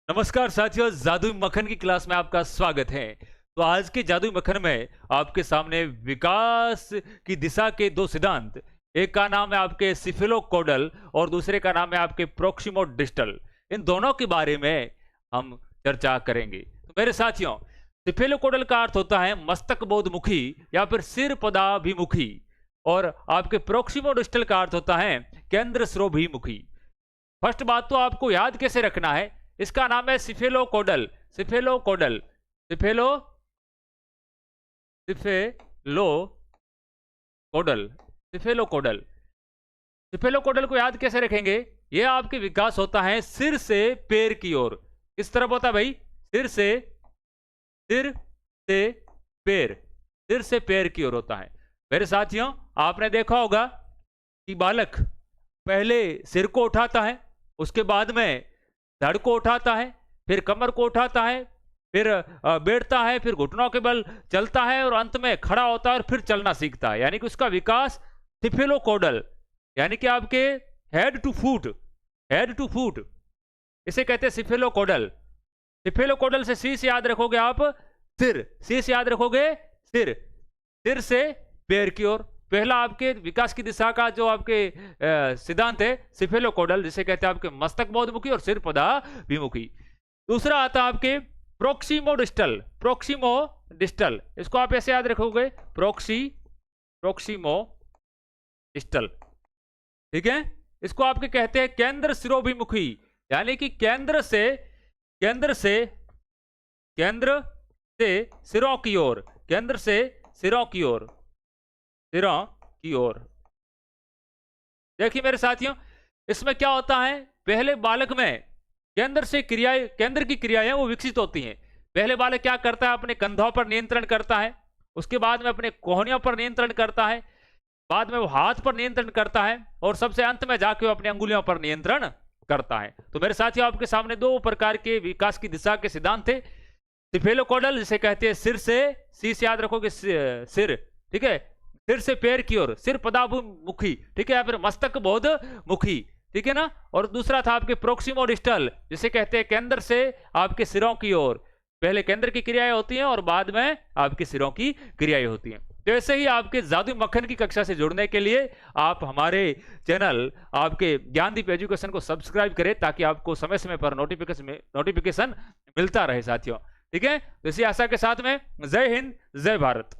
नमस्कार साथियों, जादुई मक्खन की क्लास में आपका स्वागत है। तो आज के जादुई मक्खन में आपके सामने विकास की दिशा के दो सिद्धांत, एक का नाम है आपके सिफेलोकोडल और दूसरे का नाम है आपके प्रोक्सिमोडिस्टल। इन दोनों के बारे में हम चर्चा करेंगे। तो मेरे साथियों, सिफेलोकोडल का अर्थ होता है मस्तक बोधमुखी या फिर सिर पदाभिमुखी, और आपके प्रोक्सिमोडिस्टल का अर्थ होता है केंद्र शिरोभिमुखी। फर्स्ट बात तो आपको याद कैसे रखना है, इसका नाम है सिफेलोकोडल। सिफेलोकोडल सिफेलो सिफेलोकोडल सिफेलोकोडल सिफेलोकोडल को याद कैसे रखेंगे? यह आपके विकास होता है सिर से पैर की ओर। किस तरफ होता है भाई? सिर से पैर, सिर से पैर की ओर होता है। मेरे साथियों, आपने देखा होगा कि बालक पहले सिर को उठाता है, उसके बाद में धड़ को उठाता है, फिर कमर को उठाता है, फिर बैठता है, फिर घुटनों के बल चलता है और अंत में खड़ा होता है और फिर चलना सीखता है। यानी कि उसका विकास सिफेलोकोडल, यानी कि आपके हेड टू फुट, इसे कहते हैं सिफेलोकोडल। सिफेलोकोडल से सी से याद रखोगे आप सिर, सी से याद रखोगे सिर, सिर से पैर की ओर। पहला आपके विकास की दिशा का जो आपके सिद्धांत है सिफेलोकोडल, जिसे कहते हैं आपके मस्तक बोधमुखी और सिर पदाभिमुखी। दूसरा आता है आपके प्रोक्सिमोडिस्टल। इसको आप ऐसे याद रखोगे प्रोक्सिमोडिस्टल, ठीक है। इसको आपके कहते हैं केंद्र शिरोभिमुखी, यानी कि केंद्र से सिरों की ओर, केंद्र से सिरों की ओर। देखिए मेरे साथियों, इसमें क्या होता है, पहले बालक में केंद्र की क्रियाएं वो विकसित होती हैं। पहले बालक क्या करता है, अपने कंधों पर नियंत्रण करता है, उसके बाद में अपने कोहनियों पर नियंत्रण करता है, बाद में वो हाथ पर नियंत्रण करता है और सबसे अंत में जाके वो अपनी अंगुलियों पर नियंत्रण करता है। तो मेरे साथियों, आपके सामने दो प्रकार के विकास की दिशा के सिद्धांत थे। सिफेलोकोडल जिसे कहते हैं सिर से, सी से याद रखोगे सिर, ठीक है, सिर से पैर की ओर, सिर पदाभिमुखी, ठीक है, या फिर मस्तक बोधमुखी, ठीक है ना। और दूसरा था आपके प्रोक्सिमोडिस्टल, जिसे कहते हैं केंद्र से आपके सिरों की ओर। पहले केंद्र की क्रियाएं होती हैं और बाद में आपके सिरों की क्रियाएं होती हैं। तो ऐसे ही आपके जादुई मक्खन की कक्षा से जुड़ने के लिए आप हमारे चैनल आपके ज्ञानदीप एजुकेशन को सब्सक्राइब करें, ताकि आपको समय समय पर नोटिफिकेशन मिलता रहे साथियों, ठीक है। तो इसी आशा के साथ में जय हिंद, जय भारत।